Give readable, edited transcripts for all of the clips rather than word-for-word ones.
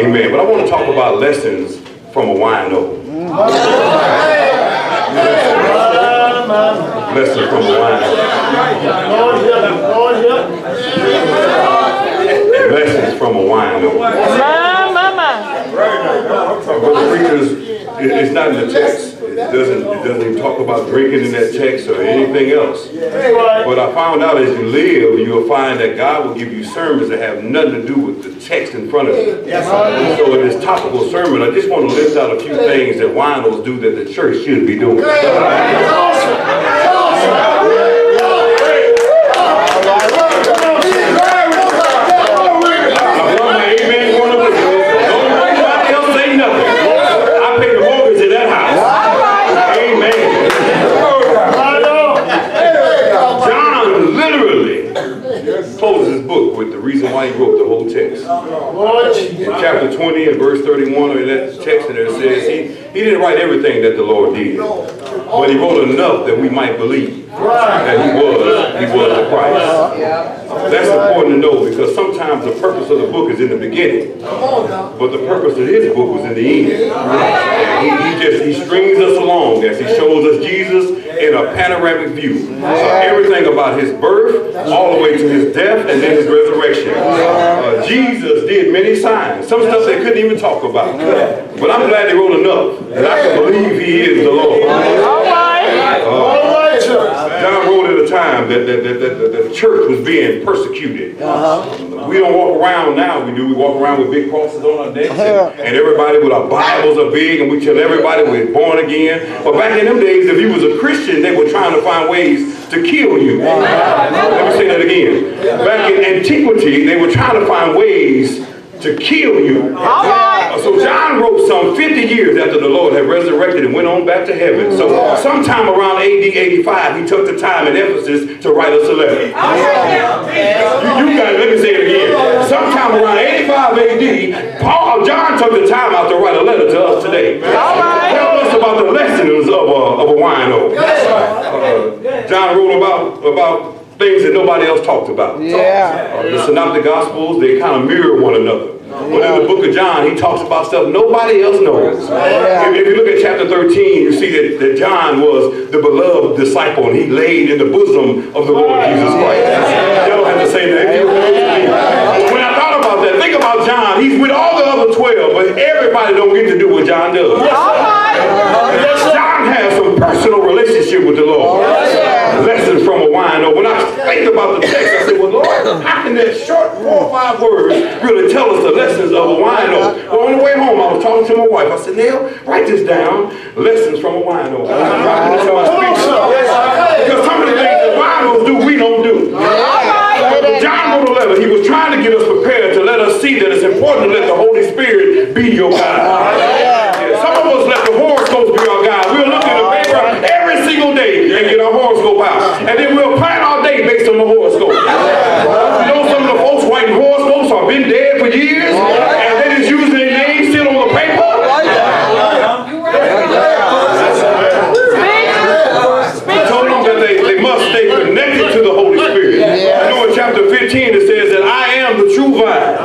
Amen. But I want to talk about lessons from a wino. Lessons from a wino. Lessons from a wino. Brother Preachers, it's not in the text. It doesn't even talk about drinking in that text or anything else. But I found out as you live, you'll find that God will give you sermons that have nothing to do with the text in front of you. So in this topical sermon, I just want to list out a few things that winos do that the church should be doing. Closes his book with the reason why he wrote the whole text. In chapter 20 and verse 31 of that text, there it says he didn't write everything that the Lord did, but he wrote enough that we might believe that he was the Christ. That's important to know, because sometimes the purpose of the book is in the beginning, but the purpose of his book was in the end. He strings us along as he shows us Jesus in a panoramic view. Everything about his birth, all the way to his death, and then his resurrection. Jesus did many signs, some stuff they couldn't even talk about. But I'm glad they wrote enough that I can believe he is the Lord. John wrote at a time that the church was being persecuted. We don't walk around now, we walk around with big crosses on our necks, and everybody with our Bibles are big, and we tell everybody we're born again. But back in them days, if you was a Christian, they were trying to find ways to kill you. Let me say that again. Back in antiquity, they were trying to find ways to kill you. So John wrote some 50 years after the Lord had resurrected and went on back to heaven. So sometime around AD 85, he took the time in Ephesus to write us a letter. You guys, let me say it again. Sometime around 85 AD, John took the time out to write a letter to us today. Tell us about the lessons of a wino. John wrote about things that nobody else talked about. The Synoptic Gospels, they kind of mirror one another. But in the book of John, he talks about stuff nobody else knows. If you look at chapter 13, you see that John was the beloved disciple, and he laid in the bosom of the Lord Jesus Christ. Y'all don't have to say that. When I thought about that, think about John. He's with all the other 12, but everybody don't get to do what John does. John has some personal relationship with the Lord. Lessons from a wino. When I think about the text, I said, well, Lord, how can that short 4 or 5 words really tell us the lessons of a wino? Well, on the way home, I was talking to my wife. I said, Neil, write this down. Lessons from a wino. Because some of the things that winos do, we don't do. John wrote a letter. He was trying to get us prepared to let us see that it's important to let the Holy Spirit be your guide. Some of us let the horoscopes be our guide. We'll look in the paper every single day and get our horoscope out. And then we'll plan our day based on the horoscope. You know, some of the folks writing horoscopes have been dead for years, and they just use their names still on the paper. He told them that they must stay connected to the Holy Spirit. You know, in chapter 15 it says that I am the true vine.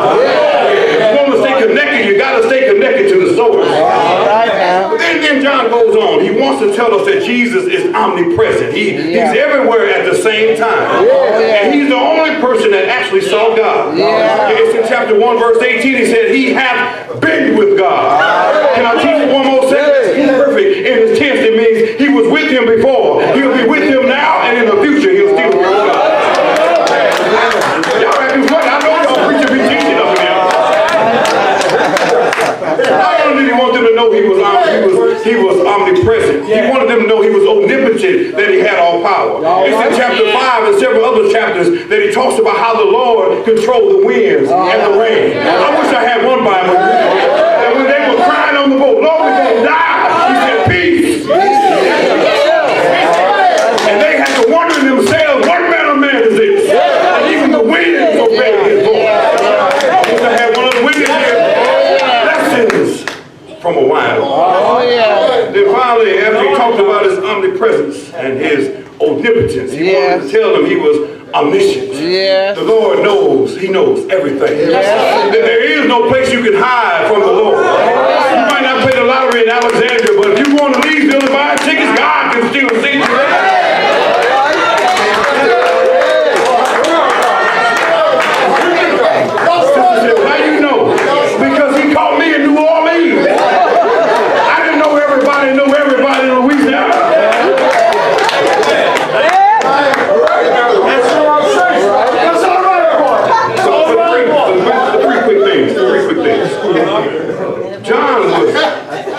If you want to stay connected, you got to stay connected to the source. But then John goes on. He wants to tell us that Jesus is omnipresent. He's everywhere at the same time. And he's the only person that actually saw God. It's in chapter 1, verse 18. He said, he hath been with God. Can I teach you one more sentence? He's perfect. In his tense, it means he was with him before. He'll be with him now, and in the future, he'll still be with God. Y'all have fun. I know y'all preachers be teaching up here. Not only did he want them to know he was omnipresent, he wanted them to know he was omnipotent, that he had all power. It's in chapter 5 and several other chapters that he talks about how the Lord controlled the winds and the rain. I wish I had one Bible. And when they were crying on the boat, Lord, we're going to die, he said, peace. And they had to wonder in themselves, what manner of man is this? And even the winds obeyed his voice. I wish I had one of the women here. Lessons from a wino. Then finally, after he talked about his omnipresence and his omnipotence. He wanted to tell them he was omniscient. The Lord knows. He knows everything. There is no place you can hide from the Lord. You might not play the lottery in Alexandria, but if you want to leave to buy tickets, God can still see you. How you know? Because he caught me in New Orleans. I didn't know everybody in Louisiana. Three quick things. John was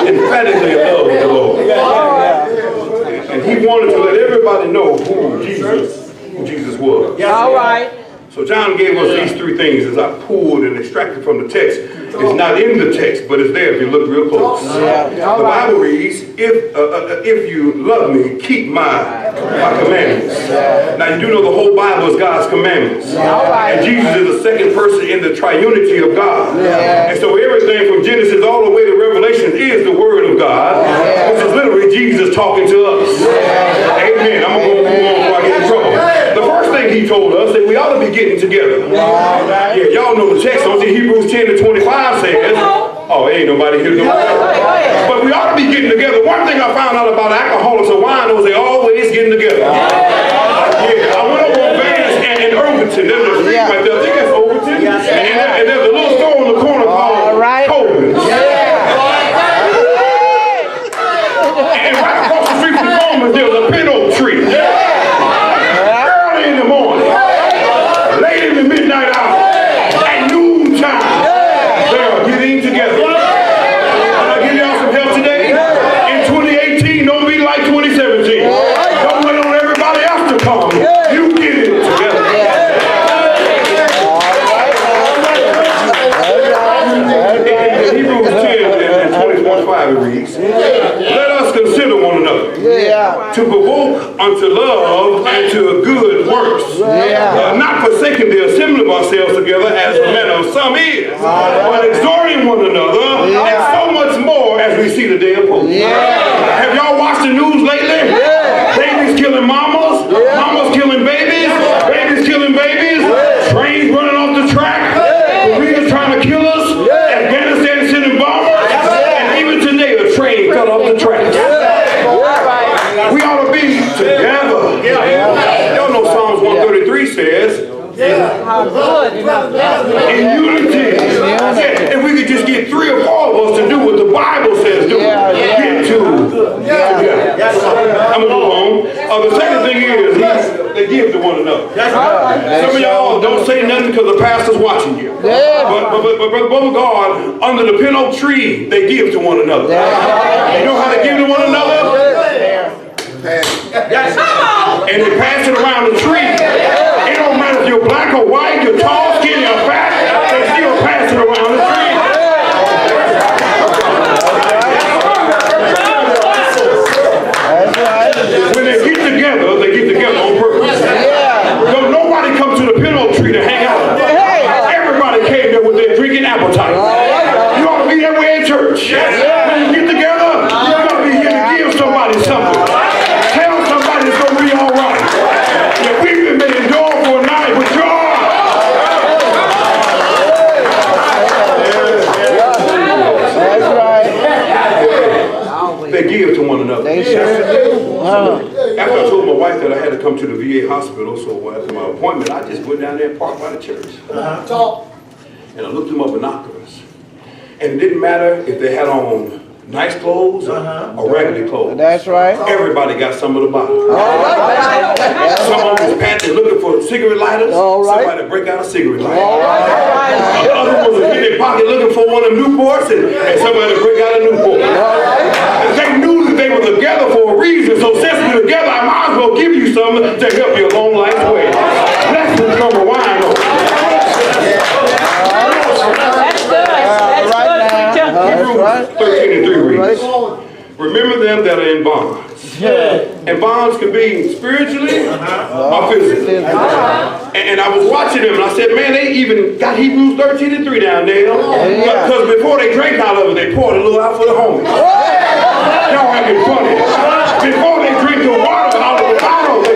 emphatically in love with the Lord. And he wanted to let everybody know who Jesus was. All right. So John gave us these three things as I pulled and extracted from the text. It's not in the text, but it's there if you look real close. The Bible reads, if you love me, keep my commandments. Now you do know the whole Bible is God's commandments. And Jesus is the second person in the triunity of God. And so everything from Genesis all the way to Revelation is the Word of God, which is literally Jesus talking to us. Amen. I'm going to move on before I get in trouble. The first thing he told us that we ought to be getting together. Yeah, y'all know the text. Don't see Hebrews 10:25 says, oh, ain't nobody here. But we ought to be getting together. One thing I found out about alcoholics or winos, they always getting together. Yeah, I went over on Vance and Irvington. There's a street right there. I think that's Overton. And there's a little store on the corner called Coleman's. And right across the street from Coleman's, there's a pin oak tree. Early in the morning, late in the midnight hour, at noontime, they are getting together. Can I give y'all some help today? In 2018, don't be like 2017. Don't wait on everybody else to come. You get it together. In Hebrews 10:25 it reads, let us consider one another to provoke unto love and to good works, not forsaking the assembly of ourselves together as the manner of some is, but exhorting one another, and so much more as we see the day approaching. Have y'all watched the news lately? Babies killing mamas, mamas killing babies, babies killing babies, trains running off the track, Korea's trying to kill us, Afghanistan sending bombers, and even today a train cut off the track. We ought to be together. Y'all know Psalms 133 says, in unity. If we could just get 3 or 4 of us to do what the Bible says do. Get together. I'm going to move on. The second thing is, they give to one another. Some of y'all don't say nothing because the pastor's watching you. But Brother God, under the pin oak tree, they give to one another. You know how they give to one another? And they pass it around the tree. It don't matter if you're black or white, you're tall, skinny, or fat, they still pass it around the tree. When they get together on purpose. Don't nobody come to the pin oak tree to hang out. Everybody came there with their drinking appetite. You ought to be that way in church. When you get together, you ought to be here to give somebody something. Tell somebody it's going to be all right. Your weeping may endure for a night, but joy. That's right. They give to one another. They sure do. After I told my wife that I had to come to the VA hospital, so after my appointment, I just went down there and parked by the church. And I looked through my binoculars. And it didn't matter if they had on nice clothes or raggedy clothes. That's right. Everybody got some of the bottle. Some of them was panting looking for cigarette lighters. Somebody break out a cigarette lighter. Other ones was in their pocket looking for one of them Newports, and somebody break out a Newport. They knew that they were together for a reason, so since we're together, I might as well give you something to help you along life's way. Let's put some wine on. Hebrews 13:3 reads, remember them that are in bonds. And bonds can be spiritually or physically. And I was watching them and I said, man, they even got Hebrews 13:3 down there. Because before they drank out of it, they poured a little out for the homies. Y'all acting funny. Before they drink the water out of the bottle, they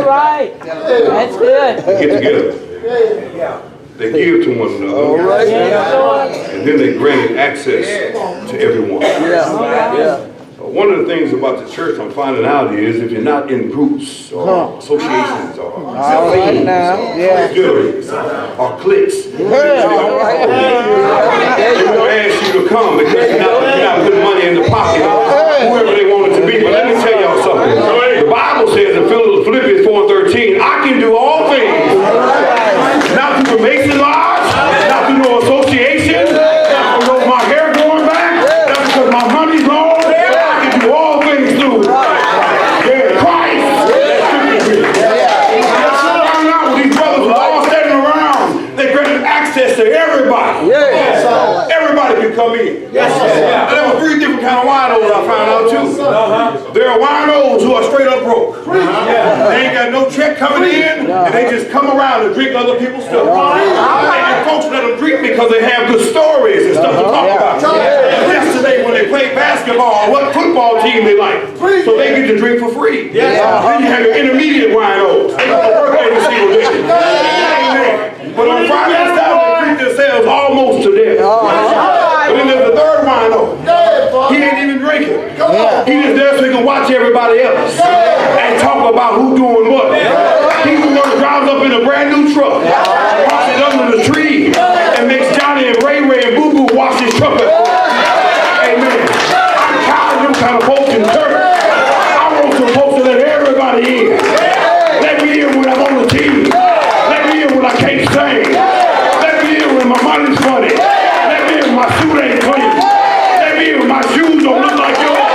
All right. That's good. They get together. They give to one another. All right. And then they granted access to everyone. One of the things about the church I'm finding out is if you're not in groups or associations or auxiliaries or cliques, they won't ask you to come because you're not putting money in the pocket of whoever they want it to be. But let me tell y'all something. The Bible says in Philippians 4:13, I can do all things, not through Mason Lodge, not through no association, not through my hair growing back, not because my money's long. I can do all things through Christ. These brothers were all standing around. They granted access to everybody. Everybody can come in. There were 3 different kind of winos I found out too. There are winos who are straight up broke. They ain't got no check coming in, and they just come around and drink other people's stuff. And folks let them drink because they have good stories and stuff to talk about. Yesterday when they played basketball, what football team they like, so they get to drink for free. Then you have your intermediate winos. They don't work every single day. But on Friday and Saturday, they drink themselves almost to death. But then there's the third wino. He ain't even drinking. He just there so he can watch everybody else and talk about who doing what. He drives up in a brand new truck, parks it under the tree, and makes Johnny and Ray Ray and Boo Boo wash his truck. Amen. I'm tired of them kind of folks in church. I want some folks to let everybody in. Let me in when I'm on the team. Let me in when I can't sing. Let me in when my money's funny. Let me in when my suit ain't clean. Let me in when my shoes don't look like yours.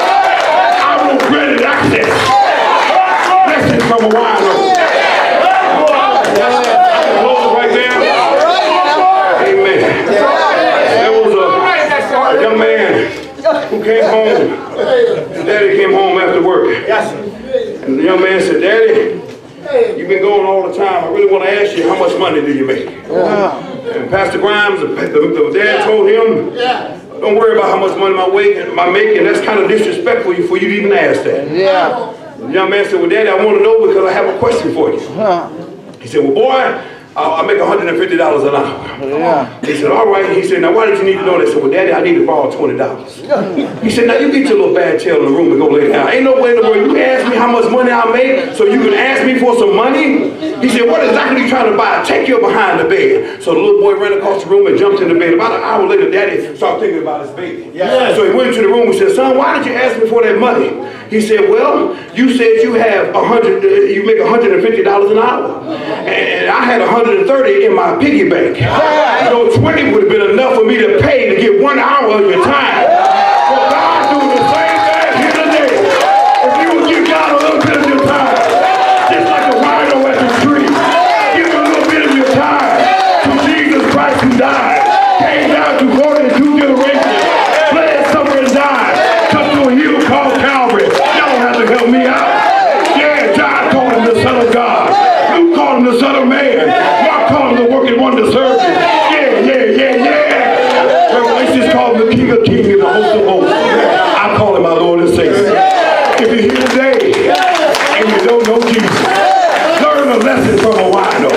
I want granted access. Blessings from a wino. Right there. Amen. There was a young man who came home. His daddy came home after work. And the young man said, Daddy, you've been going all the time. I really want to ask you, how much money do you make? And Pastor Grimes, the dad told him, don't worry about how much money I'm making. That's kind of disrespectful for you to even ask that. The young man said, well, Daddy, I want to know because I have a question for you. He said, well, boy, I make $150 an hour. He said, all right. He said, now why did you need to know that? I said, well, Daddy, I need to borrow $20. He said, now you get your little bad tail in the room and go lay down. Ain't no way in the world you ask me how much money I make so you can ask me for some money? He said, what exactly are you trying to buy? Take you behind the bed. So the little boy ran across the room and jumped in the bed. About an hour later, Daddy started thinking about his baby. So he went into the room and said, son, why did you ask me for that money? He said, well, you said you have you make $150 an hour. And I had 130 in my piggy bank. So 20 would have been enough for me to pay to get 1 hour of your time. Well, God's doing the same thing here today. If you would give God a little bit of your time, just like a wino at the tree, give him a little bit of your time to Jesus Christ who died, came down to more than 2 generations, bled, suffered, and died, took to a hill called Calvary. Y'all don't have to help me out. Yeah, John called him the Son of God. You called him the Son of Man. Y'all called him the working wonder servant. Revelations called him the King of Kings and the host of hosts. I call him my Lord and Savior. If you're here today and you don't know Jesus, learn a lesson from a wino.